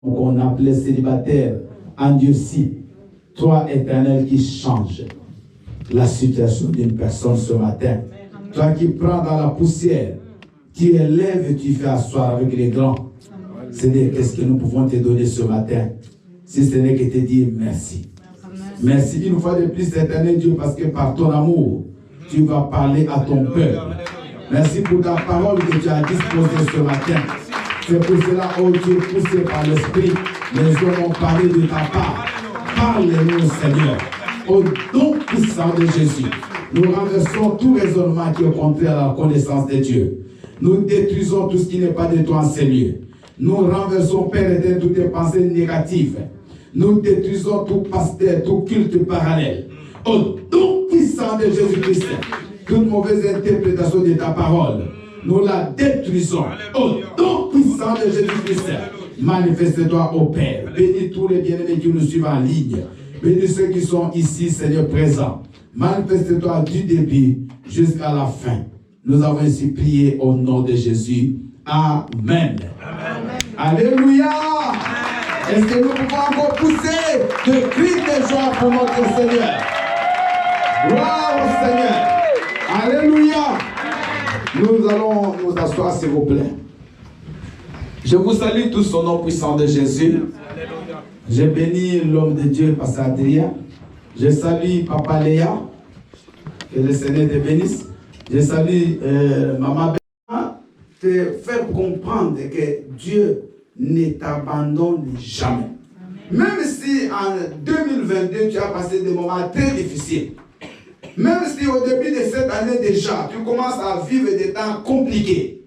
qu'on appelait célibataire, endurci. Toi, Éternel, qui change la situation d'une personne ce matin. Toi qui prends dans la poussière, tu élèves et tu fais asseoir avec les grands. Seigneur, qu'est-ce que nous pouvons te donner ce matin? Si ce n'est que te dire merci. Merci une fois de plus, Éternel Dieu, parce que par ton amour, tu vas parler à ton peuple. Merci pour ta parole que tu as disposée ce matin. C'est pour cela, oh Dieu, poussé par l'Esprit, les hommes ont parlé de ta part. Parle-nous, Seigneur, au nom puissant de Jésus. Nous renversons tout raisonnement qui est contraire à la connaissance de Dieu. Nous détruisons tout ce qui n'est pas de toi en ces lieux. Nous renversons, Père éternel, toutes les pensées négatives. Nous détruisons tout pasteur, tout culte parallèle. Au nom puissant de Jésus-Christ, toute mauvaise interprétation de ta parole, nous la détruisons. Au nom puissant de Jésus-Christ, manifeste-toi au Père. Bénis tous les bien-aimés qui nous suivent en ligne. Bénis ceux qui sont ici, Seigneur, présents. Manifeste-toi du début jusqu'à la fin. Nous avons ainsi prié au nom de Jésus. Amen. Amen. Alléluia. Est-ce que nous pouvons encore pousser de cris de joie pour notre Seigneur? Gloire au Seigneur. Alléluia. Nous allons nous asseoir, s'il vous plaît. Je vous salue tous au nom puissant de Jésus. Je bénis l'homme de Dieu, Pasteur Adrien. Je salue Papa Léa. Que le Seigneur te bénisse. Je salue Maman Béa. Te faire comprendre que Dieu ne t'abandonne jamais. Même si en 2022, tu as passé des moments très difficiles. Même si au début de cette année déjà, tu commences à vivre des temps compliqués.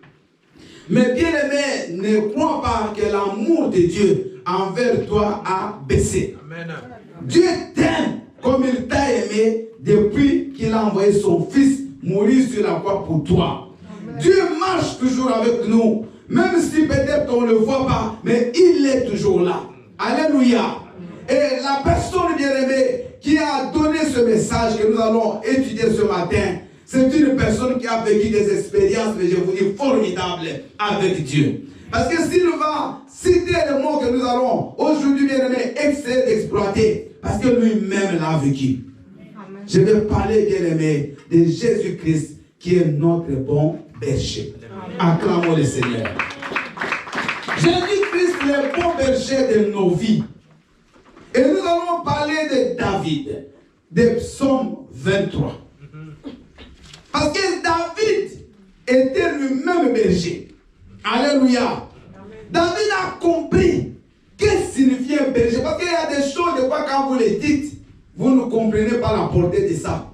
Mais bien aimé, ne crois pas que l'amour de Dieu envers toi a baissé. Amen. Dieu t'aime comme il t'a aimé depuis qu'il a envoyé son fils mourir sur la croix pour toi. Amen. Dieu marche toujours avec nous. Même si peut-être on ne le voit pas, mais il est toujours là. Alléluia. Et la personne bien-aimée qui a donné ce message que nous allons étudier ce matin, c'est une personne qui a vécu des expériences, mais je vous dis, formidables avec Dieu. Parce que s'il va citer les mots que nous allons aujourd'hui, bien-aimé, essayer d'exploiter, parce que lui-même l'a vécu. Amen. Je vais parler, bien-aimé, de Jésus-Christ, qui est notre bon berger. Acclamons le Seigneur. Jésus-Christ, le bon berger de nos vies. Et nous allons parler de David, de Psaume 23. Parce que David était lui-même berger. Alléluia. David a compris qu'est-ce que signifie un berger. Parce qu'il y a des choses, des fois, quand vous les dites, vous ne comprenez pas la portée de ça.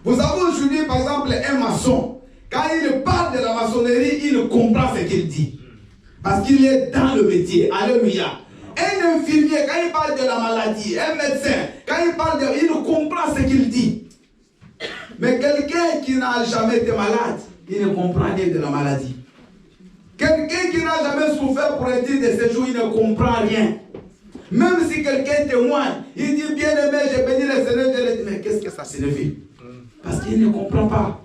Vous savez aujourd'hui, par exemple, un maçon, quand il parle de la maçonnerie, il comprend ce qu'il dit. Parce qu'il est dans le métier. Alléluia. Un infirmier, quand il parle de la maladie, un médecin, quand il parle de... il comprend ce qu'il dit. Mais quelqu'un qui n'a jamais été malade, il ne comprend rien de la maladie. Quelqu'un qui n'a jamais souffert pour un titre de séjour, il ne comprend rien. Même si quelqu'un témoigne, il dit bien aimé, j'ai béni le Seigneur, je lui dis, mais qu'est-ce que ça signifie? Parce qu'il ne comprend pas.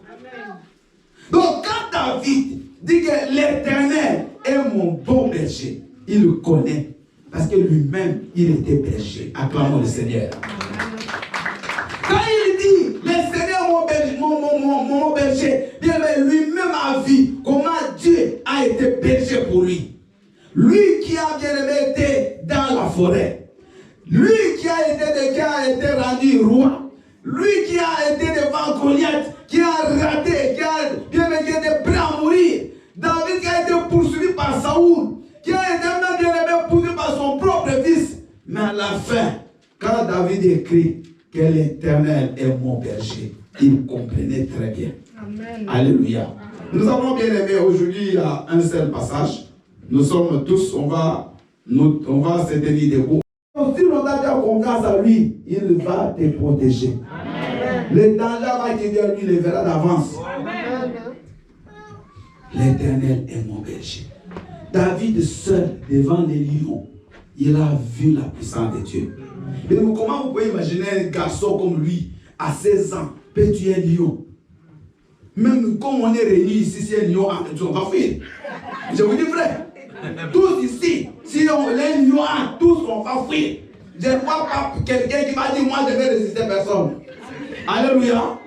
Donc quand David dit que l'Éternel est mon bon berger, il le connaît. Parce que lui-même, il était berger. Acclamons le Seigneur. Quand il dit, le Seigneur mon berger, bien lui-même a vu comment Dieu a été berger pour lui. Lui qui a bien aimé été dans la forêt. Lui qui a été rendu roi. Lui qui a été devant Goliath, qui a raté, qui a bien été prêt à mourir. David qui a été poursuivi par Saoul, qui a été même bien aimé poursuivi par son propre fils. Mais à la fin, quand David écrit que l'Éternel est mon berger, il comprenait très bien. Amen. Alléluia. Amen. Nous avons bien aimé aujourd'hui, il y a un seul passage. Nous sommes tous, on va se tenir debout. Si l'on a déjà confiance à lui, il va te protéger. Amen. Le danger va qu'il vient, lui, le verra d'avance. L'Éternel est mon berger. David seul devant les lions, il a vu la puissance de Dieu. Mais comment vous pouvez imaginer un garçon comme lui, à 16 ans, peut tuer un lion? Même comme on est réunis ici, c'est un lion, on va fuir. Je vous dis vrai. Tous ici, si on les noie, tous on va fuir. Je ne vois pas quelqu'un qui va dire moi je vais résister personne. Alléluia.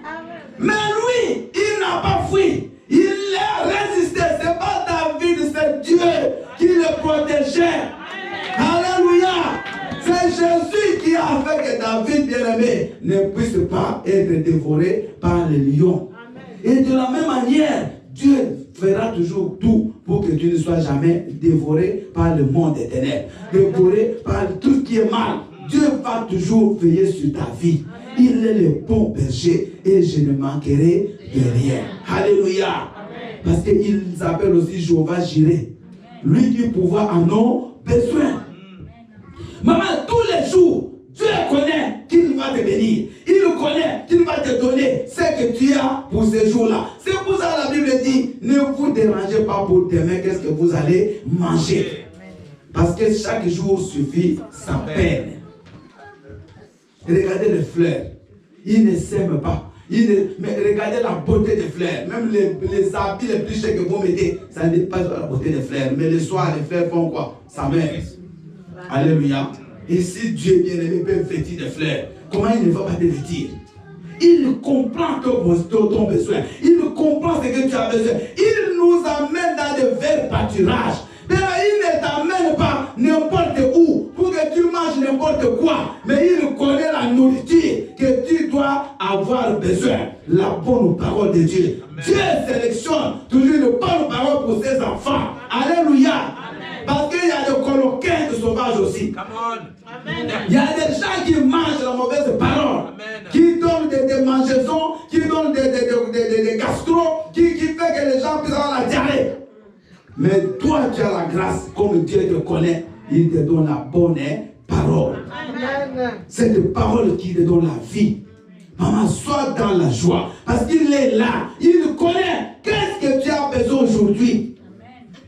Mais lui, il n'a pas fui. Il a résisté. Ce n'est pas David, c'est Dieu qui le protégeait. Alléluia. C'est Jésus qui a fait que David, bien-aimé, ne puisse pas être dévoré par les lions. Et de la même manière, Dieu fera toujours tout pour que tu ne sois jamais dévoré par le monde des ténèbres, dévoré par tout ce qui est mal. Dieu va toujours veiller sur ta vie. Il est le bon berger et je ne manquerai de rien. Alléluia. Parce qu'il s'appelle aussi Jéhovah Jireh. Lui qui pourvoit à nos besoins. Maman, tous les jours, Dieu connaît qu'il va te bénir. Il connaît qu'il va te donner ce que tu as pour ces jours-là. C'est pour ça que la Bible dit, ne vous dérangez pas pour demain, qu'est-ce que vous allez manger. Parce que chaque jour suffit sa peine. Regardez les fleurs. Ils ne s'aiment pas. Mais regardez la beauté des fleurs. Même les habits les plus chers que vous mettez, ça ne dépasse pas la beauté des fleurs. Mais le soir, les fleurs font quoi? Ça meurt. Alléluia. Et si Dieu bien-aimé peut vêtir des fleurs, comment il ne va pas te vêtir? Il comprend ton besoin. Il comprend ce que tu as besoin. Il nous amène dans de verts pâturages. Il ne t'amène pas n'importe où pour que tu manges n'importe quoi. Mais il connaît la nourriture que tu dois avoir besoin. La bonne parole de Dieu. Amen. Dieu sélectionne toujours une bonne parole pour ses enfants. Alléluia. Amen. Parce qu'il y a des coloquins de sauvages aussi. Amen. Il y a des gens qui mangent la mauvaise parole. Amen. Qui donnent des mangeaisons, qui donnent des gastro, qui fait que les gens puissent avoir la diarrhée. Mais toi, tu as la grâce, comme Dieu te connaît, il te donne la bonne parole. Amen. Cette parole qui te donne la vie. Maman, sois dans la joie, parce qu'il est là. Il connaît qu'est-ce que tu as besoin aujourd'hui.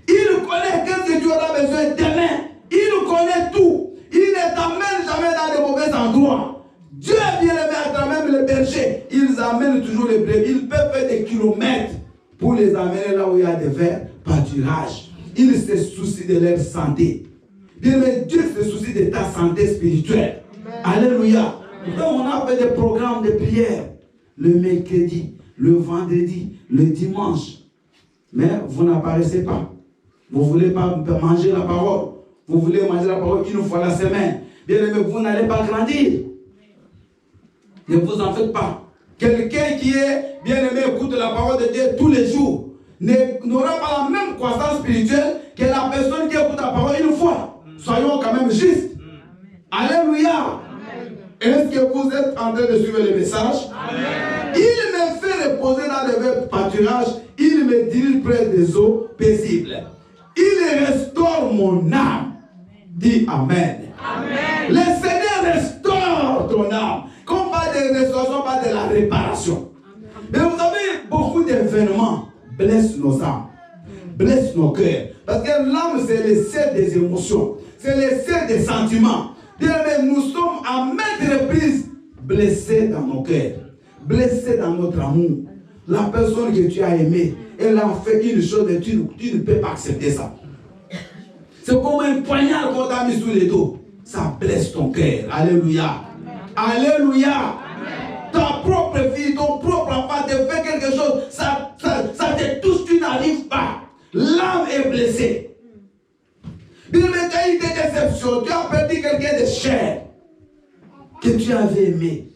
Il connaît qu'est-ce que tu auras besoin demain. Il connaît tout. Il ne t'amène jamais dans de mauvais endroits. Dieu bien aimé à travers les bergers. Ils amènent toujours les brebis. Ils peuvent faire des kilomètres pour les amener là où il y a des verts pâturages. Il se soucie de leur santé. Bien, mais Dieu se soucie de ta santé spirituelle. Amen. Alléluia. Donc on a fait des programmes de prière le mercredi, le vendredi, le dimanche. Mais vous n'apparaissez pas. Vous ne voulez pas manger la parole. Vous voulez manger la parole une fois la semaine. Bien, mais vous n'allez pas grandir. Ne vous en faites pas. Quelqu'un qui est bien-aimé écoute la parole de Dieu tous les jours n'aura pas la même croissance spirituelle que la personne qui écoute la parole une fois. Soyons quand même justes. Alléluia. Est-ce que vous êtes en train de suivre le message? Amen. Il me fait reposer dans les verts pâturages. Il me dirige près des eaux paisibles. Il restaure mon âme. Dis Amen. Amen. Le Seigneur restaure ton âme. Comme pas de restauration, pas de la réparation. Mais vous savez, beaucoup d'événements blessent nos âmes, blessent nos cœurs. Parce que l'âme, c'est le siège des émotions, c'est le siège des sentiments. Nous sommes à maintes reprises blessés dans nos cœurs, blessés dans notre amour. La personne que tu as aimée, elle a fait une chose et tu ne peux pas accepter ça. C'est comme un poignard qu'on t'a mis sous les dos. Ça blesse ton cœur. Alléluia. Alléluia. Amen. Ta propre fille, ton propre enfant te fait quelque chose, ça te touche, tu n'arrives pas. L'âme est blessée. Bien, mais tu as eu des déceptions, tu as perdu quelqu'un de cher que tu avais aimé.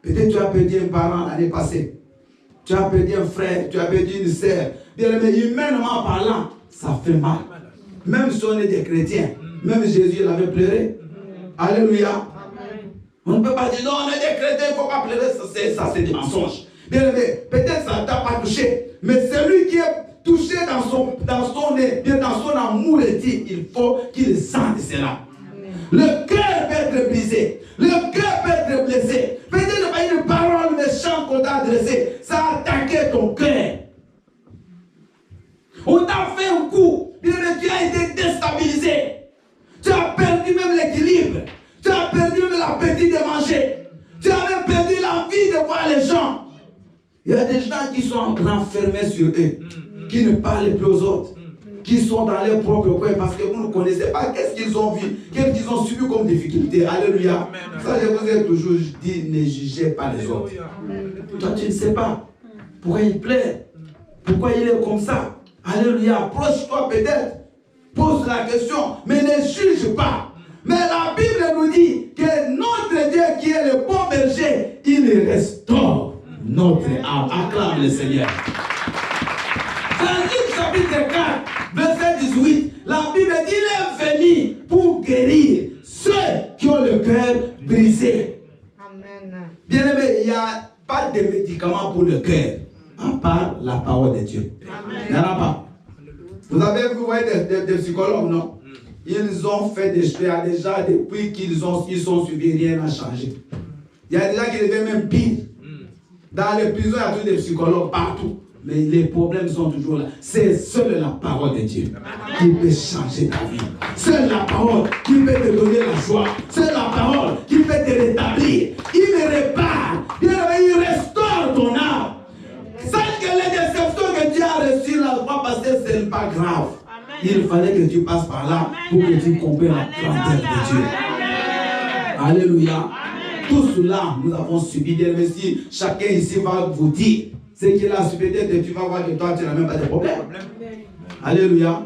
Peut-être tu as perdu un parent l'année passée. Tu as perdu un frère, tu as perdu une sœur. Bien, mais humainement parlant, ça fait mal. Même si on est des chrétiens, même Jésus l'avait pleuré. Alléluia. On ne peut pas dire non, on est des chrétiens, il ne faut pas pleurer, ça c'est des mensonges. Bien aimé, peut-être ça ne t'a pas touché, mais celui qui est touché dans son amour, il dit, il faut qu'il sente cela. Le cœur peut être brisé, le cœur peut être blessé. Peut-être pas une parole méchante qu'on t'a adressée, ça a attaqué ton cœur. On t'a fait un coup, bien aimé, tu as été déstabilisé. Tu as perdu même l'équilibre. Tu as perdu même l'appétit de manger. Tu as même perdu l'envie de voir les gens. Il y a des gens qui sont renfermés sur eux, qui ne parlent plus aux autres, qui sont dans leur propre coin parce que vous ne connaissez pas qu'est-ce qu'ils ont vu, qu'est-ce qu'ils ont subi comme difficulté. Alléluia. Ça, je vous ai toujours dit, ne jugez pas les autres. Toi, tu ne sais pas pourquoi il pleure, pourquoi il est comme ça. Alléluia. Approche-toi peut-être, pose la question, mais ne juge pas. Mais la Bible nous dit que notre Dieu qui est le bon berger, il restaure notre âme. Acclame le Seigneur. Dans Luc chapitre 4, verset 18, la Bible dit il est venu pour guérir ceux qui ont le cœur brisé. Amen. Bien aimé, il n'y a pas de médicament pour le cœur, à part la parole de Dieu. Amen. Il n'y en a pas. Vous avez vu, vous voyez des psychologues, non? Ils ont fait des choses déjà depuis qu'ils sont suivis, rien n'a changé. Il y a des gens qui deviennent même pire. Dans les prisons, il y a tous des psychologues partout. Mais les problèmes sont toujours là. C'est seule la parole de Dieu qui peut changer ta vie. Seule la parole qui peut te donner la joie. Seule la parole qui peut te rétablir. Il me répare. Il restaure ton âme. Sache que les déceptions que tu as reçues la fois passée, ce n'est pas grave. Il fallait que tu passes par là pour que tu comprennes la grandeur de Dieu. Alléluia. Tout cela, nous avons subi des messieurs. Chacun ici va vous dire ce qu'il a subi. Et tu vas voir que toi, tu n'as même pas de problème. Alléluia.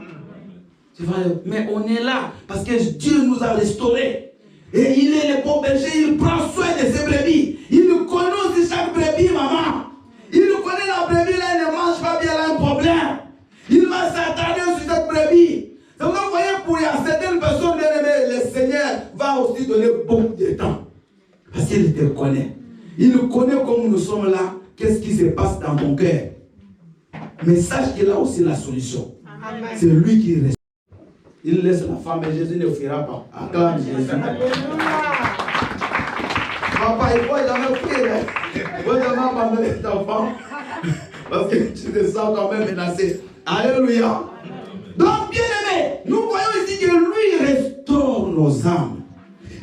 Mais on est là parce que Dieu nous a restaurés. Et il est le bon berger. Il prend soin de ses brebis. Il nous connaît aussi chaque brebis, maman. Il nous connaît la brebis, là, elle ne mange pas bien, elle a un problème. Il va s'attarder sur cette brebis. Donc, vous voyez, pour certaines personnes, le Seigneur va aussi donner beaucoup de temps. Parce qu'il te connaît. Il nous connaît comme nous sommes là. Qu'est-ce qui se passe dans ton cœur? Mais sache qu'il a aussi la solution. C'est lui qui reste. Il laisse la femme et Jésus ne fuira pas. Acclame Jésus. Papa, il ne faut jamais fuir. Il ne faut jamais abandonner ta femme. Parce que tu te sens quand même menacé. Alléluia. Donc, bien aimé, nous voyons ici que lui restaure nos âmes.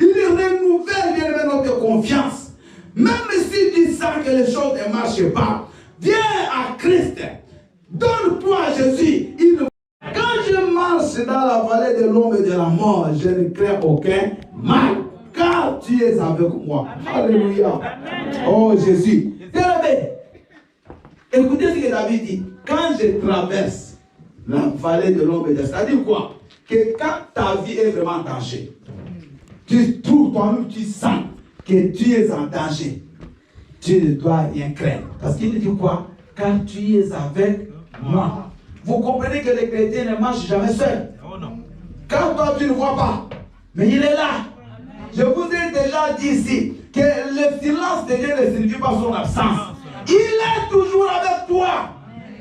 Il renouvelle bien aimé notre confiance. Même si tu sens que les choses ne marchent pas, viens à Christ. Donne-toi à Jésus. Quand je marche dans la vallée de l'ombre de la mort, je ne crains aucun mal. Car tu es avec moi. Alléluia. Oh Jésus. Bien aimé, écoutez ce que David dit. Quand je traverse la vallée de l'ombre de la mort, c'est-à-dire quoi? Que quand ta vie est vraiment en danger, tu trouves toi-même, tu sens que tu es en danger. Tu ne dois rien craindre. Parce qu'il dit quoi? Car tu es avec moi. Vous comprenez que les chrétiens ne marchent jamais seuls. Quand toi tu ne vois pas, mais il est là. Je vous ai déjà dit ici que le silence de Dieu ne signifie pas son absence. Il est toujours avec toi.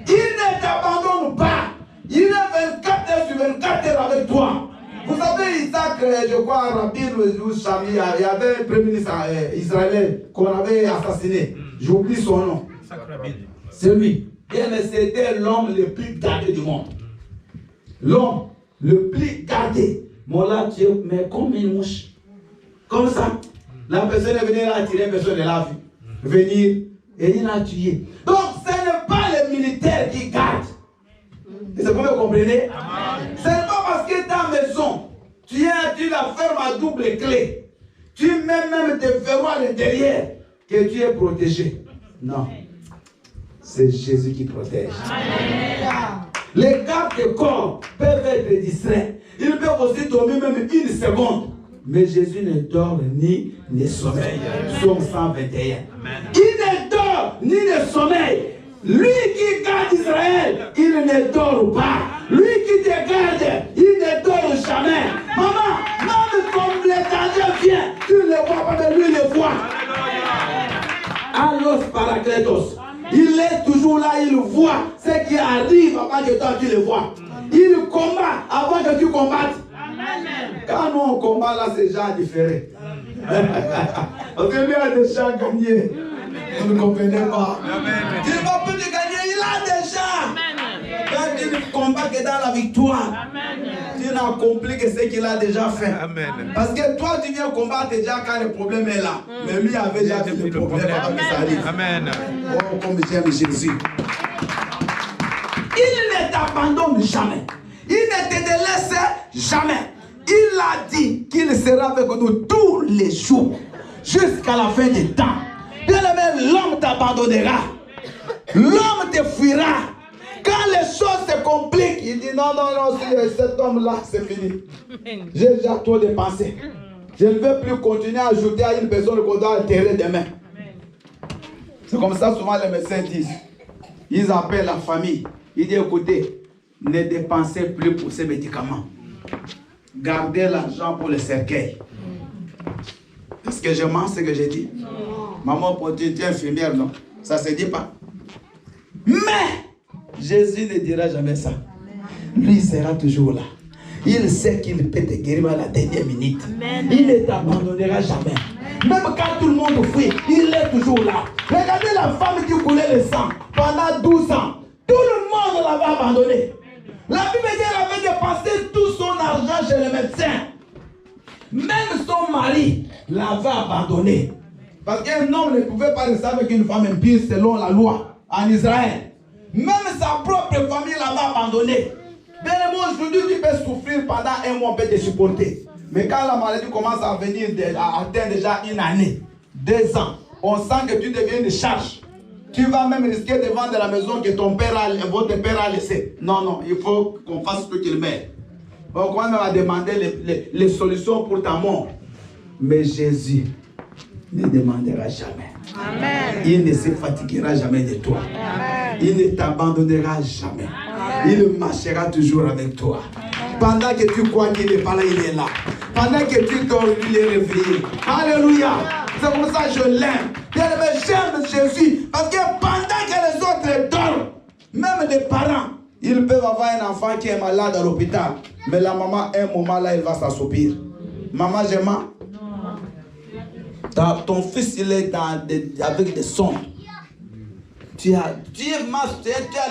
Il ne t'abandonne pas. Il est 24 heures sur 24 heures avec toi. Vous savez, Isaac, je crois, Rabin ou Shami, il y avait un premier ministre israélien qu'on avait assassiné. J'oublie son nom. C'est lui. Et c'était l'homme le plus gardé du monde. L'homme le plus gardé. Mon là, tu es mais comme une mouche. Comme ça. La personne est venue là tirer, personne ne l'a vu. Venir et il l'a tué. Donc, ce n'est pas les militaires qui gardent. C'est comme vous comprenez? Ce n'est pas parce que ta maison, tu la fermes à double clé. Tu mets même tes verrous à l'intérieur que tu es protégé. Non. C'est Jésus qui protège. Les gardes de corps peuvent être distraits. Ils peuvent aussi dormir même une seconde. Mais Jésus ne dort ni ne sommeille. Psaume 121. Il ne dort ni ne sommeille. Lui qui garde Israël, il ne dort pas. Lui qui te garde, il ne dort jamais. Maman, même quand les dangers viennent, tu ne les vois pas, mais lui le voit. Allos Paracletos. Il est toujours là, il voit ce qui arrive avant que toi tu le vois. Il combat avant que tu combattes. Quand nous on combat là, c'est déjà différent. Parce que lui a déjà gagné. Vous ne comprenez pas. Tu ne vas plus te gagner, il a déjà. Quand tu ne combats que dans la victoire, tu n'as accompli que ce qu'il a déjà fait. Parce que toi, tu viens combattre déjà quand le problème est là. Mais lui avait déjà vu le problème avant que ça arrive. Oh, comme j'aime Jésus. Il ne t'abandonne jamais. Il ne te délaisse jamais. Il a dit qu'il sera avec nous tous les jours, jusqu'à la fin des temps. Bien-aimé, l'homme t'abandonnera. L'homme te fuira. Quand les choses se compliquent, il dit non, cet homme-là, c'est fini. J'ai déjà trop dépensé. Je ne veux plus continuer à ajouter à une personne qu'on doit enterrer demain. C'est comme ça souvent les médecins disent. Ils appellent la famille. Ils disent écoutez, ne dépensez plus pour ces médicaments. Gardez l'argent pour le cercueil. Est-ce que je mens ce que j'ai dit? Non. Maman, pour dire tu es infirmière, non? Ça ne se dit pas. Mais Jésus ne dira jamais ça. Lui sera toujours là. Il sait qu'il peut te guérir à la dernière minute. Amen. Il ne t'abandonnera jamais. Même quand tout le monde fuit, il est toujours là. Regardez la femme qui coulait le sang pendant 12 ans. Tout le monde l'avait abandonné. La Bible dit qu'elle avait dépensé tout son argent chez le médecin. Même son mari l'avait abandonné. Parce qu'un homme ne pouvait pas rester avec une femme impie selon la loi en Israël. Même sa propre famille l'avait abandonné. Bien aimé, aujourd'hui, tu peux souffrir pendant un mois, on peut te supporter. Mais quand la maladie commence à venir, à atteindre déjà une année, 2 ans, on sent que tu deviens une charge. Tu vas même risquer de vendre la maison que votre père a laissée. Non, il faut qu'on fasse ce qu'il met. On commence même à demander les solutions pour ta mort. Mais Jésus ne demandera jamais. Amen. Il ne se fatiguera jamais de toi. Amen. Il ne t'abandonnera jamais. Amen. Il marchera toujours avec toi. Amen. Pendant que tu crois qu'il n'est pas là, il est là. Pendant que tu dors, il est réveillé. Alléluia. C'est pour ça que je l'aime. J'aime Jésus. Parce que pendant que les autres dorment, même les parents, ils peuvent avoir un enfant qui est malade à l'hôpital. Mais la maman, un moment là, elle va s'assoupir. Maman, je mens. Ton fils, il est avec des sons. Tu as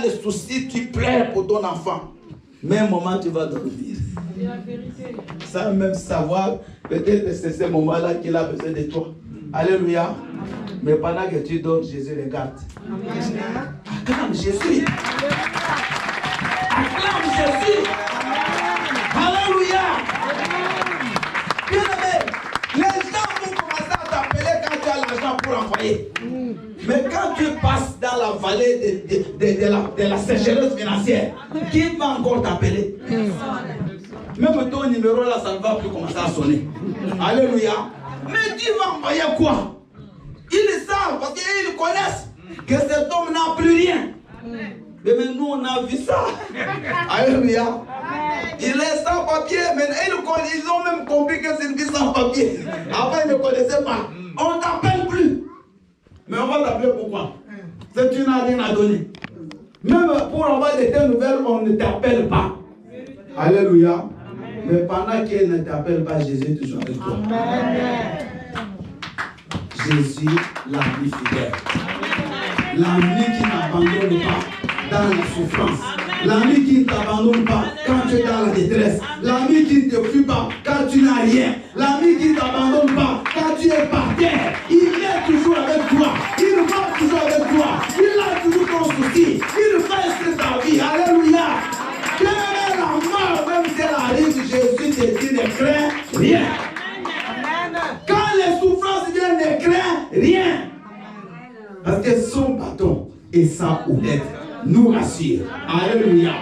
le souci, tu pleures pour ton enfant. Mais un moment, tu vas dormir. Sans même savoir, peut-être que c'est ce moment-là qu'il a besoin de toi. Alléluia. Mais pendant que tu dors, Jésus regarde. Acclame Jésus. Acclame Jésus. Alléluia. Bien-aimé, les gens vont commencer à t'appeler quand tu as l'argent pour envoyer. Mais quand tu passes dans la vallée de la sécheresse financière, qui va encore t'appeler? Même ton numéro là, ça ne va plus commencer à sonner. Alléluia. Mais tu vas envoyer quoi? Ils savent, parce qu'ils connaissent que cet homme n'a plus rien. Mais nous, on a vu ça. Alléluia. Il est sans papier, mais ils ont même compris que c'est une vie sans papier. Avant, ils ne connaissaient pas. On ne t'appelle plus. Mais on va t'appeler pourquoi? C'est que tu n'as rien à donner. Même pour avoir des nouvelles, on ne t'appelle pas. Alléluia. Mais pendant qu'il ne t'appelle pas, Jésus est toujours avec toi. Amen. Jésus, l'ami fidèle. L'ami qui n'abandonne pas dans la souffrance. L'ami qui ne t'abandonne pas quand tu es dans la détresse. L'ami qui ne te fuit pas quand tu n'as rien. L'ami qui ne t'abandonne pas quand tu es par terre. Il est toujours avec toi. Il va toujours avec toi. Il a toujours ton souci. Il va essayer ta vie. Alléluia. Quelle la mort, même si elle arrive, Jésus te dit ne crains rien. Quand les souffrances viennent, ne crains rien. Parce que son bâton et sa houlette nous rassurent. Alléluia.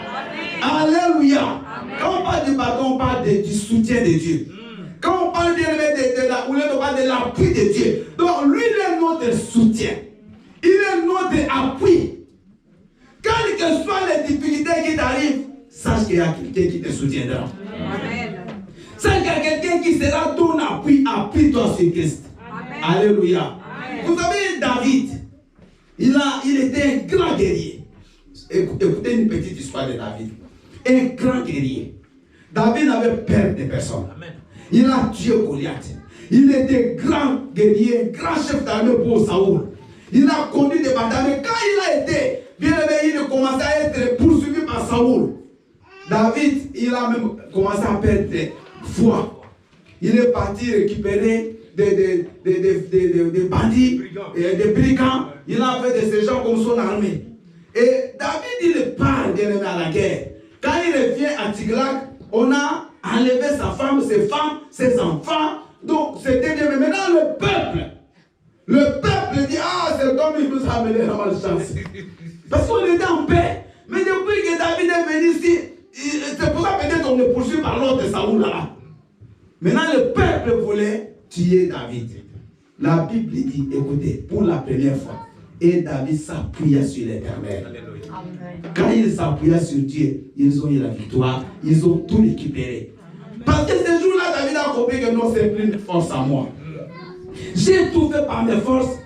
Alléluia. Quand on parle du bâton, on parle du soutien de Dieu. Quand on parle de la houlette, on parle de l'appui de Dieu. Donc lui, il est notre soutien. Il est notre appui. Quelles que soient les difficultés qui t'arrivent, sache qu'il y a quelqu'un qui te soutiendra. Amen. Sache qu'il y a quelqu'un qui sera ton appui. Appuie-toi sur Christ. Amen. Alléluia. Amen. Vous savez, David, il était un grand guerrier. Écoutez une petite histoire de David. Un grand guerrier. David n'avait peur de personne. Amen. Il a tué Goliath. Il était grand guerrier, grand chef d'armée pour Saoul. Il a conduit des batailles. Mais quand il a été bien éveillé, il commençait à être poursuivi par Saoul. David, il a même commencé à perdre foi. Il est parti récupérer des bandits, des brigands. Il a fait de ces gens comme son armée. Et David, il part bien aimé à la guerre. Quand il revient à Tiglath, on a enlevé sa femme, ses enfants. Donc c'était bien. Mais maintenant le peuple dit, ah, cet homme il nous a amené la malchance. Parce qu'on était en paix. Mais depuis que David est venu ici, c'est pour ça peut-être on est poursuivi par l'autre Saoul là. Maintenant le peuple voulait tuer David. La Bible dit, écoutez, pour la première fois, et David s'appuya sur l'Éternel. Quand il s'appuya sur Dieu, ils ont eu la victoire, ils ont tout récupéré. Parce que ce jour-là, David a compris que non, c'est plus une force à moi. J'ai tout fait par mes forces,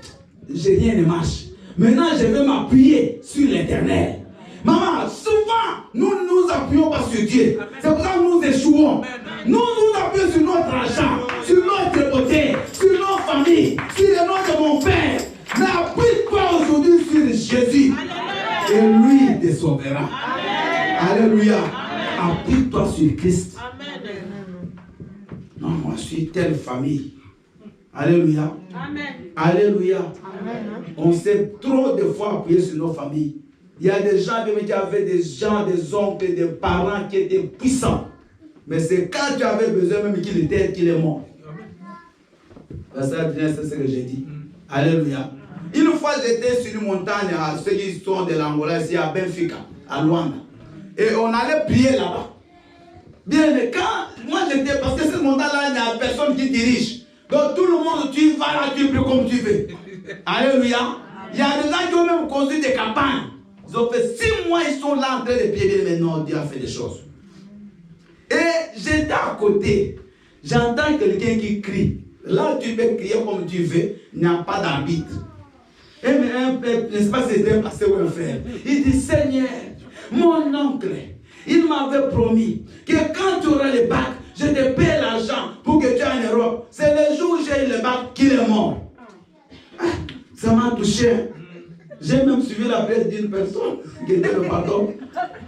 j'ai rien ne marche. Maintenant, je vais m'appuyer sur l'Éternel. Maman, souvent, nous ne nous appuyons pas sur Dieu. C'est pour ça que nous échouons. Nous nous appuyons sur notre argent, sur notre beauté, sur nos familles, sur le nom de mon Père. Mais appuie-toi aujourd'hui sur Jésus. Et lui te sauvera. Alléluia. Appuie-toi sur Christ. Non, moi je suis telle famille. Alléluia. Amen. Alléluia. Amen. On s'est trop de fois appuyé sur nos familles. Il y a des gens qui avaient des gens, des oncles, des parents qui étaient puissants. Mais c'est quand tu avais besoin même qu'il était, qu'il est mort. C'est ce que j'ai dit. Alléluia. Une fois j'étais sur une montagne, à ceux qui sont de l'Angola, ici à Benfica, à Luanda. Et on allait prier là-bas. Bien, mais quand moi j'étais, parce que cette montagne-là, il n'y a personne qui dirige. Donc tout le monde, tu vas là, tu pries comme tu veux. Alléluia. Il y a des gens qui ont même construit des campagnes. Ils ont fait 6 mois, ils sont là en train de prier. Mais non, Dieu a fait des choses. Et j'étais à côté. J'entends quelqu'un qui crie. Là, tu peux crier comme tu veux. Il n'y a pas d'arbitre. Et n'est-ce pas, c'était passé où un frère. Il dit, Seigneur, mon oncle, il m'avait promis que quand tu auras le bac, je te paie l'argent pour que tu ailles en Europe. C'est le jour où j'ai eu le bac qu'il est mort. Ah, ça m'a touché. J'ai même suivi la presse d'une personne qui était le patron.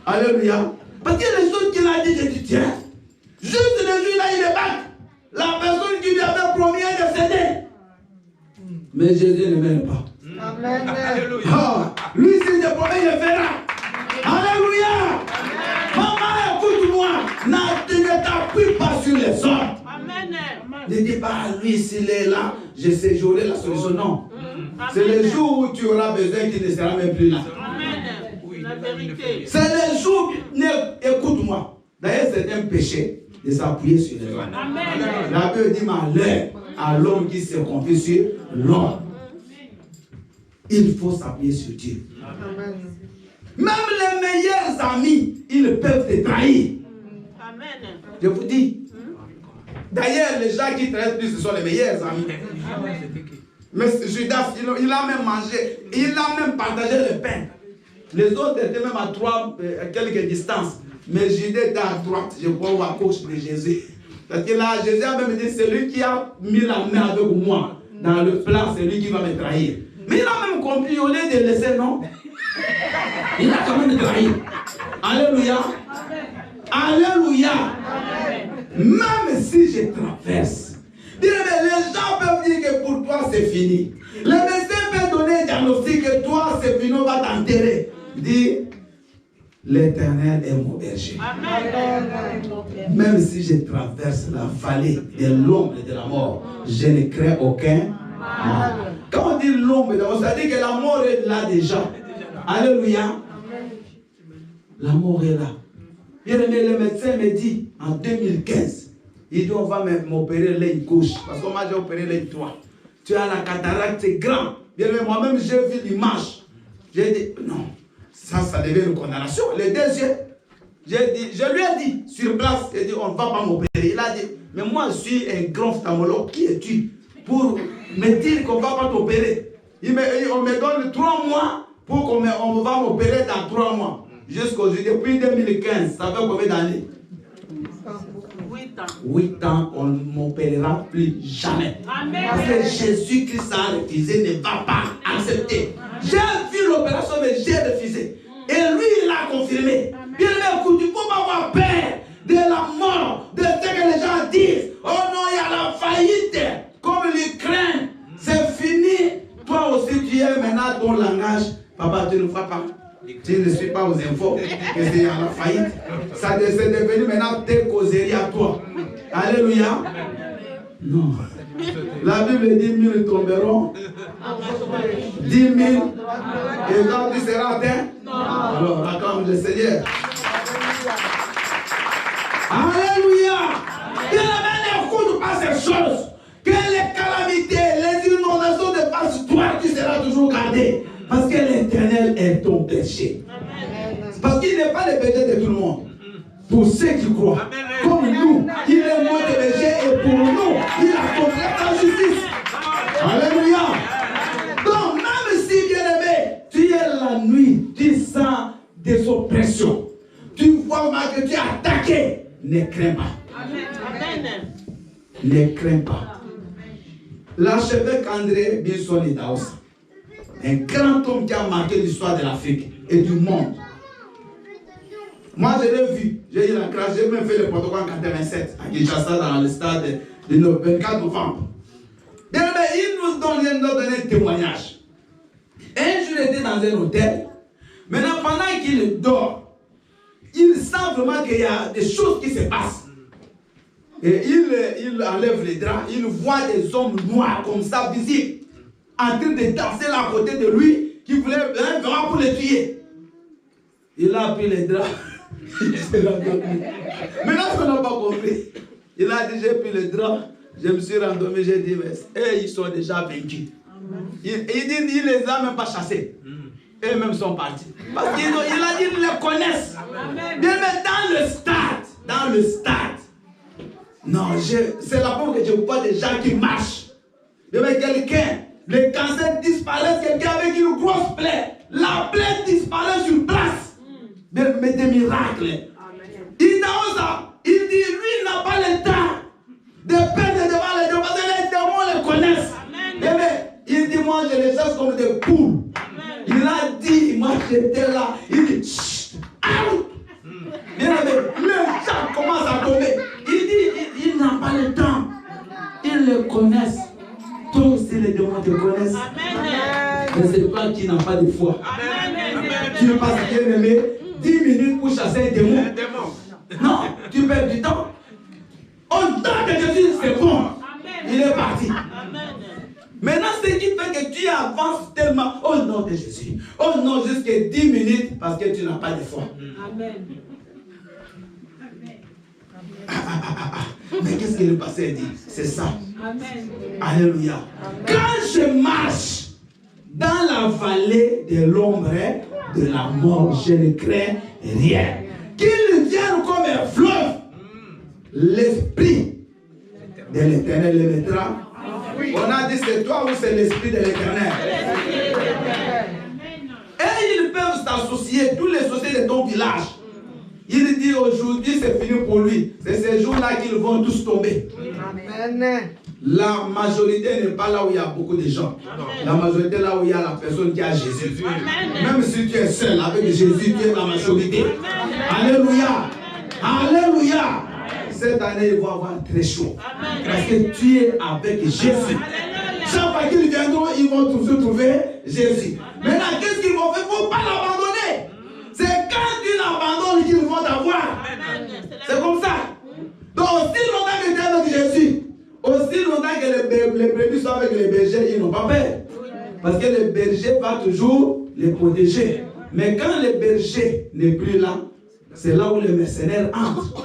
Alléluia. Parce qu'il y a des choses qu'il a dit, j'ai dit, tiens, juste le jour où il a eu le bac, la personne qui lui avait promis est décédée. Mais Jésus ne m'aime pas. Amen. Alléluia. Ah, lui, s'il te promet, il le fera. Alléluia. Maman, écoute-moi. Ne t'appuie pas sur les hommes. Amen. Ne dis pas, lui, s'il est là, je sais, j'aurai la solution. Non. C'est le jour où tu auras besoin qu'il ne sera même plus là. Amen. Oui, la vérité. C'est le jour, écoute-moi. D'ailleurs, c'est un péché de s'appuyer sur les hommes. Amen. La Bible dit malheur à l'homme qui se confie sur l'homme. Il faut s'appuyer sur Dieu. Amen. Même les meilleurs amis, ils peuvent te trahir. Amen. Je vous dis. D'ailleurs, les gens qui trahissent plus, ce sont les meilleurs amis. Amen. Mais Judas, il a même mangé, il a même partagé le pain. Les autres étaient même à quelques distances. Mais Judas était à droite, je crois, ou à gauche de Jésus. Parce que là, Jésus a même dit, c'est lui qui a mis la main avec moi dans le plat, c'est lui qui va me trahir. Mais il a même compris, au lieu de laisser, non. Il a quand même trahi. Alléluia. Alléluia. Même si je traverse, les gens peuvent dire que pour toi c'est fini. Le médecin peut donner un diagnostic que toi c'est fini, on va t'enterrer. Dis, l'Éternel est mon berger. Amen. Même si je traverse la vallée de l'ombre de la mort, je ne crains aucun mal. Quand on dit l'ombre de la mort, ça veut dire que la mort est là déjà. Alléluia. La mort est là. Bien aimé, le médecin me dit en 2015, il dit on va m'opérer l'œil gauche. Parce que moi j'ai opéré l'œil droit. Tu as la cataracte, c'est grand. Bien aimé, moi-même j'ai vu l'image. J'ai dit non, ça devient une condamnation. Le deuxième, je lui ai dit sur place, il dit on ne va pas m'opérer. Il a dit, mais moi je suis un grand ophtalmologue, qui es-tu pour me dire qu'on ne va pas t'opérer? On me donne 3 mois pour qu'on va m'opérer dans 3 mois. Jusqu'aujourd'hui, depuis 2015, ça fait combien d'années? 8 ans. 8 ans, on ne m'opérera plus jamais. Amen. Parce que Jésus-Christ a refusé, ne va pas accepter. J'ai vu l'opération, mais j'ai refusé. Et lui, il a confirmé. Bien écoute, il ne faut pas avoir peur de la mort, de ce que les gens disent. Oh non, il y a la faillite, comme l'Ukraine. C'est fini. Toi aussi, tu es maintenant ton langage. Papa, tu ne feras pas. Tu ne suis pas aux infos que c'est à la faillite. Ça c'est devenu maintenant tes causeries à toi. Alléluia. Non. La Bible dit 1000 tomberont. 10 000. Et quand tu seras atteint, alors acclame le Seigneur. Alléluia. Il n'écoute pas ces choses. Que les calamités, les inondations de passe toi, tu seras toujours gardé. Parce que l'Éternel est ton berger. Parce qu'il n'est pas le berger de tout le monde. Pour ceux qui croient, comme nous, il est notre berger et pour nous, il a compris la justice. Alléluia. Donc, même si, bien aimé, tu es la nuit, tu sens des oppressions, tu vois que tu es attaqué, ne crains pas. Amen. Ne crains pas. L'archevêque André Binsoni Daosa, un grand homme qui a marqué l'histoire de l'Afrique et du monde. Moi, je l'ai vu. J'ai eu la grâce, j'ai même fait le protocole en 87 à Kinshasa dans le stade du 24 novembre. Il nous donne un témoignage. Un jour, il était dans un hôtel. Maintenant, pendant qu'il dort, il sent vraiment qu'il y a des choses qui se passent. Et il enlève les draps, il voit des hommes noirs comme ça, visibles, en train de danser là à côté de lui, qui voulait vraiment pour le tuer. Il a pris les draps, il s'est endormi. Maintenant, ce qu'on n'a pas compris, il a dit, j'ai pris les draps, je me suis endormi, j'ai dit, mais ils sont déjà vaincus. Il dit, il les a même pas chassés. Eux-mêmes sont partis. Parce qu'il a dit, ils les connaissent. Mais dans le stade, non, c'est la preuve que je vois des gens qui marchent. Mais quelqu'un, le cancer disparaît, quelqu'un avec une grosse plaie. La plaie disparaît sur place. Mais des miracles. Il dit, lui n'a pas le temps de perdre devant les démons, parce que les démons les connaissent. Mais il dit, moi je les chasse comme des poules. Il a dit, moi j'étais là, il dit, chut, out. Bien aimé, les gens commencent à tomber. Il dit, il n'a pas le temps. Ils le connaissent. Toi aussi, les démons te connaissent. Mais c'est toi qui n'as pas de foi. Tu passes, bien aimé, 10 minutes pour chasser un démon. Non, tu perds du temps. Autant que Jésus, c'est bon. Il est parti. Maintenant, ce qui fait que tu avances tellement au nom de Jésus. Oh non, jusqu'à 10 minutes parce que tu n'as pas de foi. Amen. Mais qu'est-ce que le pasteur dit? C'est ça. Amen. Alléluia. Amen. Quand je marche dans la vallée de l'ombre de la mort, je ne crains rien. Qu'il vienne comme un fleuve, l'esprit de l'Éternel le mettra. On a dit c'est toi ou c'est l'esprit de l'Éternel. Et ils peuvent s'associer, tous les sociétés de ton village. Il dit aujourd'hui c'est fini pour lui. C'est ces jours-là qu'ils vont tous tomber. Amen. La majorité n'est pas là où il y a beaucoup de gens. La majorité là où il y a la personne qui a Jésus. Amen. Même si tu es seul avec Jésus, tu es la majorité. Amen. Alléluia. Alléluia. Cette année, ils vont avoir très chaud. Amen. Parce que tu es avec Jésus. Chaque fois qu'ils viendront, ils vont toujours trouver Jésus. Maintenant, qu'est-ce qu'ils vont faire? Il ne faut pas l'abandonner. C'est quand tu l'abandonnes qu'ils vont t'avoir. C'est comme ça. Donc, aussi longtemps que tu es avec Jésus, aussi longtemps que les brebis sont avec les bergers, ils n'ont pas peur. Parce que le berger va toujours les protéger. Mais quand le berger n'est plus là, c'est là où les mercenaires entrent.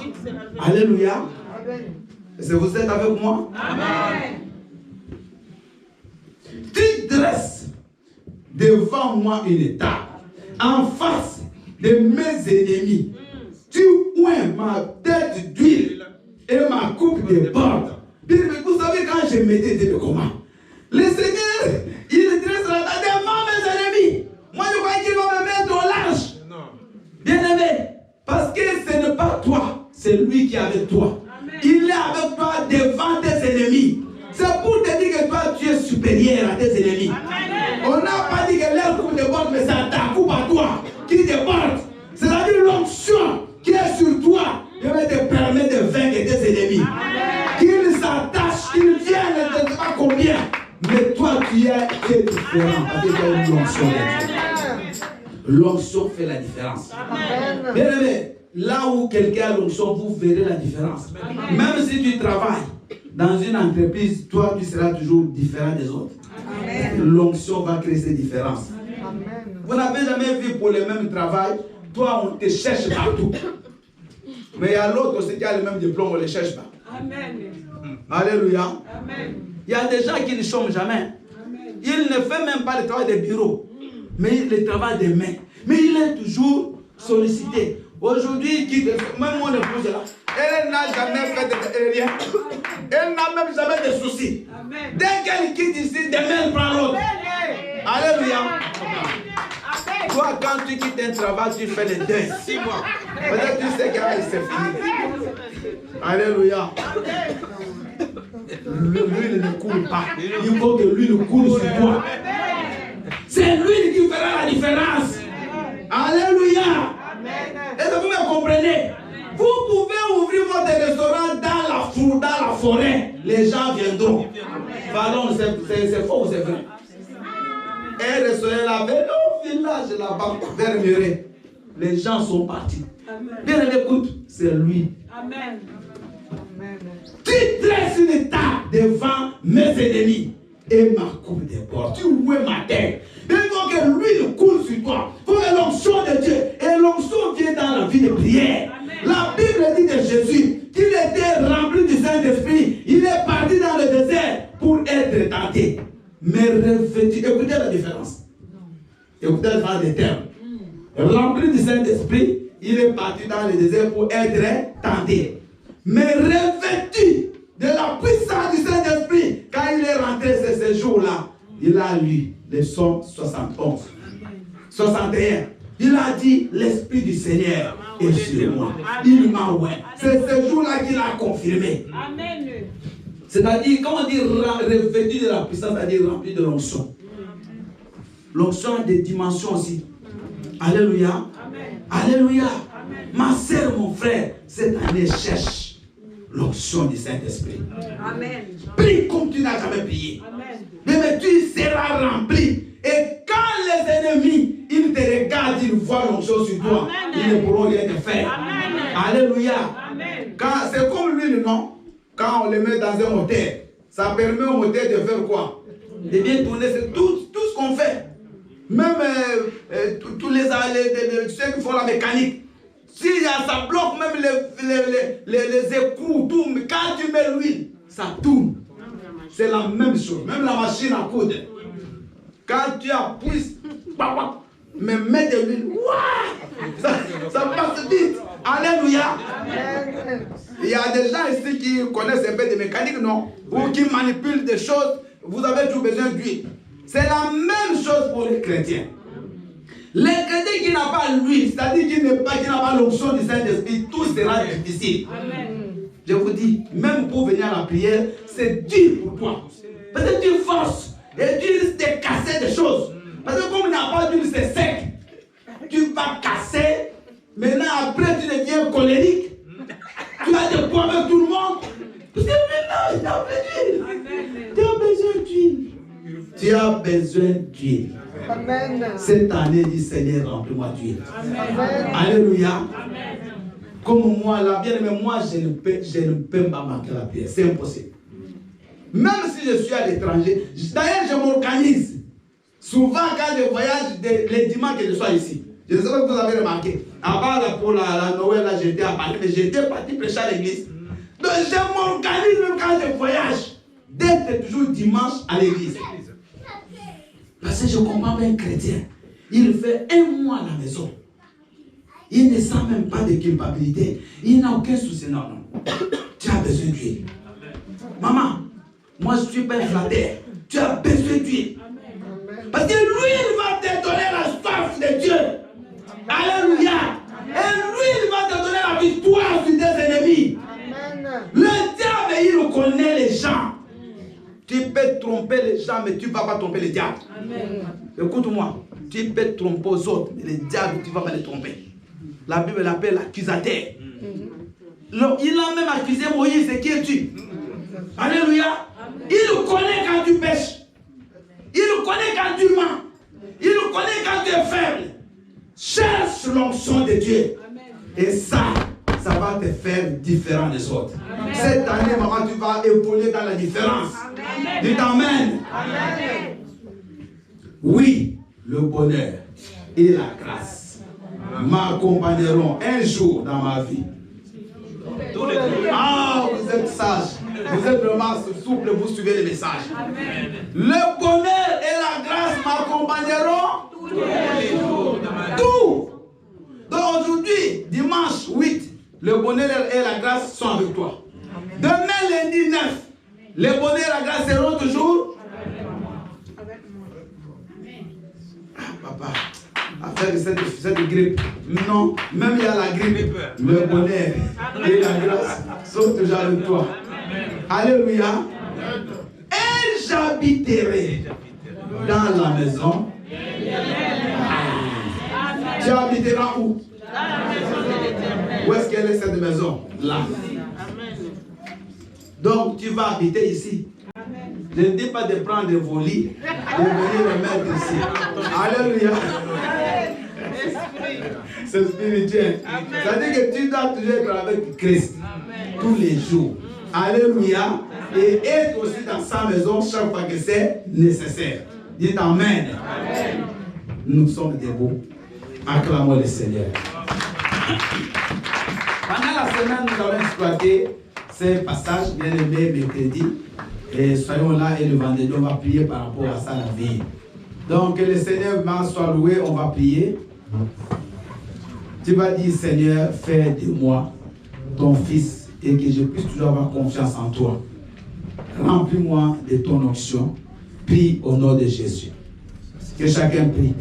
Alléluia. Est-ce que vous êtes avec moi? Amen. Tu dresses devant moi une table en face de mes ennemis. Tu oins ma tête d'huile et ma coupe déborde. Vous savez quand je médite comment? Le Seigneur, il dresse la table devant mes ennemis. Moi je crois qu'il va me mettre au large. Bien aimé. Parce que ce n'est pas toi, c'est lui qui est avec toi. Amen. Il est avec toi devant tes ennemis. C'est pour te dire que toi, tu es supérieur à tes ennemis. Amen. On n'a pas dit que leur coupe déborde, mais c'est ta coupe à toi qui déborde. C'est-à-dire l'onction qui est sur toi, qui va te permettre de vaincre tes ennemis. Qu'ils s'attachent, qu'ils viennent, je ne sais pas combien. Mais toi, tu es différent parce que tu as une onction de Dieu. L'onction fait la différence. Bien aimé, là où quelqu'un a l'onction, vous verrez la différence. Amen. Même si tu travailles dans une entreprise, toi, tu seras toujours différent des autres. L'onction va créer ces différences. Amen. Vous n'avez jamais vu pour le même travail, toi, on te cherche partout. Mais il y a l'autre aussi qui a le même diplôme, on ne le cherche pas. Amen. Alléluia. Amen. Il y a des gens qui ne chôment jamais. Amen. Il ne fait même pas le travail des bureaux, mais le travail des mains. Mais il est toujours sollicité. Aujourd'hui, même mon épouse là, elle n'a jamais fait de rien. Elle n'a même jamais de soucis. Amen. Dès qu'elle quitte ici, demain elle prend l'autre. Alléluia. Toi, quand tu quittes un travail, tu fais le deuil. 6 mois. Peut-être tu sais que c'est fini. Alléluia. L'huile ne coule pas. Il faut que l'huile coule sur toi. C'est l'huile qui fera la différence. Alléluia. Est-ce que vous me comprenez? Vous pouvez ouvrir votre restaurant dans la forêt. Les gens viendront. Pardon, c'est faux ou c'est vrai? Un restaurant là-bas, au village là-bas, vers Muré. Les gens sont partis. Bien, écoute, c'est lui. Amen. Tu dresses une table devant mes ennemis et ma coupe déborde. Tu ouais ma tête. Il faut que l'huile coule sur toi. Il faut que l'onction de Dieu. Et l'onction vient dans la vie de prière. Amen. La Bible dit de Jésus qu'il était rempli du Saint-Esprit. Il est parti dans le désert pour être tenté. Mais revêtu. Écoutez la différence. Écoutez la différence des termes. Rempli du Saint-Esprit, il est parti dans le désert pour être tenté. Mais revêtu de la puissance du Saint-Esprit, quand il est rentré ce jour-là, il a lu le psaume 71. 61. Il a dit, l'Esprit du Seigneur est sur moi. Il m'a oué. C'est ce jour-là qu'il a confirmé. Amen. C'est-à-dire, quand on dit revêtu de la puissance, c'est-à-dire rempli de l'onction. L'onction a des dimensions aussi. Alléluia. Amen. Alléluia. Amen. Ma sœur, mon frère, cette année cherche l'onction du Saint-Esprit. Amen. Prie comme tu n'as jamais prié. Amen. Mais tu seras rempli. Et quand les ennemis, ils te regardent, ils voient l'onction sur toi, amen, ils ne pourront rien te faire. Amen. Alléluia. Amen. C'est comme l'huile, non? Quand on le met dans un moteur, ça permet au moteur de faire quoi? De bien tourner. C'est tout ce qu'on fait. Même tous ceux qui font la mécanique. Si ça bloque même les écrous, tout, mais quand tu mets l'huile, ça tourne. C'est la même chose. Même la machine à coudre. Quand tu appuies, mais mets de l'huile, ça passe vite. Alléluia. Il y a des gens ici qui connaissent un peu de mécanique, non? Ou qui manipulent des choses. Vous avez toujours besoin d'huile. C'est la même chose pour les chrétiens. Les chrétiens qui n'ont pas l'huile, c'est-à-dire qui n'ont pas l'onction du Saint-Esprit, tout sera difficile. Amen. Je vous dis, même pour venir à la prière, c'est dur pour toi. Parce que tu forces et tu risques de casser des choses. Parce que comme il n'y a pas d'huile, c'est sec. Tu vas casser. Maintenant, après, tu deviens colérique. Tu as des points avec tout le monde. Parce que maintenant, il n'y a pas d'huile. Tu as besoin d'huile. Tu as besoin d'huile. Amen. Cette année, dit Seigneur, remplis-moi d'huile. Alléluia. Amen. Comme moi, là, bien aimé, moi, je ne peux pas manquer la prière. C'est impossible. Même si je suis à l'étranger, d'ailleurs, je m'organise. Souvent, quand je voyage, les dimanches que je sois ici, je ne sais pas si vous avez remarqué. Avant, pour la Noël, là, j'étais à Paris, mais j'étais parti prêcher à l'église. Donc, je m'organise même quand je voyage, d'être toujours dimanche à l'église. Parce que je comprends bien un chrétien. Il fait 1 mois à la maison. Il ne sent même pas de culpabilité. Il n'a aucun souci. Non, non. Tu as besoin d'huile. Maman, moi je suis pas un flatteur. Tu as besoin d'huile. Parce que l'huile va te donner la soif de Dieu. Alléluia. Et l'huile va te donner la victoire sur tes ennemis. Le diable, il connaît les gens. Tu peux tromper les gens, mais tu ne vas pas tromper le diable. Écoute-moi, tu peux tromper aux autres, mais le diable, tu ne vas pas les tromper. La Bible l'appelle l'accusateur. Il a même accusé Moïse, qui es-tu? Alléluia. Il connaît quand tu pêches. Il connaît quand tu mens. Il connaît quand tu es faible. Cherche l'onction de Dieu. Et ça va te faire différent des autres. Amen. Cette année, maman, tu vas épauler dans la différence. Dites Amen. Amen. Oui, le bonheur et la grâce m'accompagneront un jour dans ma vie. Ah, vous êtes sages. Vous êtes vraiment souple, vous suivez les messages. Amen. Le bonheur et la grâce m'accompagneront tous les jours. Tout. Donc aujourd'hui, dimanche 8, le bonheur et la grâce sont avec toi. Amen. Demain, lundi 9, le bonheur et la grâce seront toujours avec moi. Ah, papa, affaire cette grippe. Non, même il y a la grippe, le bonheur et la grâce sont toujours avec toi. Alléluia. Et j'habiterai dans la maison. Tu habiteras où? Où est-ce qu'elle est cette maison? Là. Donc tu vas habiter ici. Je ne dis pas de prendre vos lits, de venir le mettre ici. Alléluia. C'est spirituel. Ça veut dire que tu dois toujours être avec Christ tous les jours. Alléluia. Et être aussi dans sa maison chaque fois que c'est nécessaire. Dites Amen. Amen. Nous sommes debout. Acclamons le Seigneur. Pendant la semaine, nous allons exploiter ces passages bien aimés mercredi. Et soyons là et le vendredi, on va prier par rapport à ça la vie. Donc, que le Seigneur soit loué, on va prier. Tu vas dire, Seigneur, fais de moi ton fils et que je puisse toujours avoir confiance en toi. Remplis-moi de ton onction. Prie au nom de Jésus. Que chacun prie.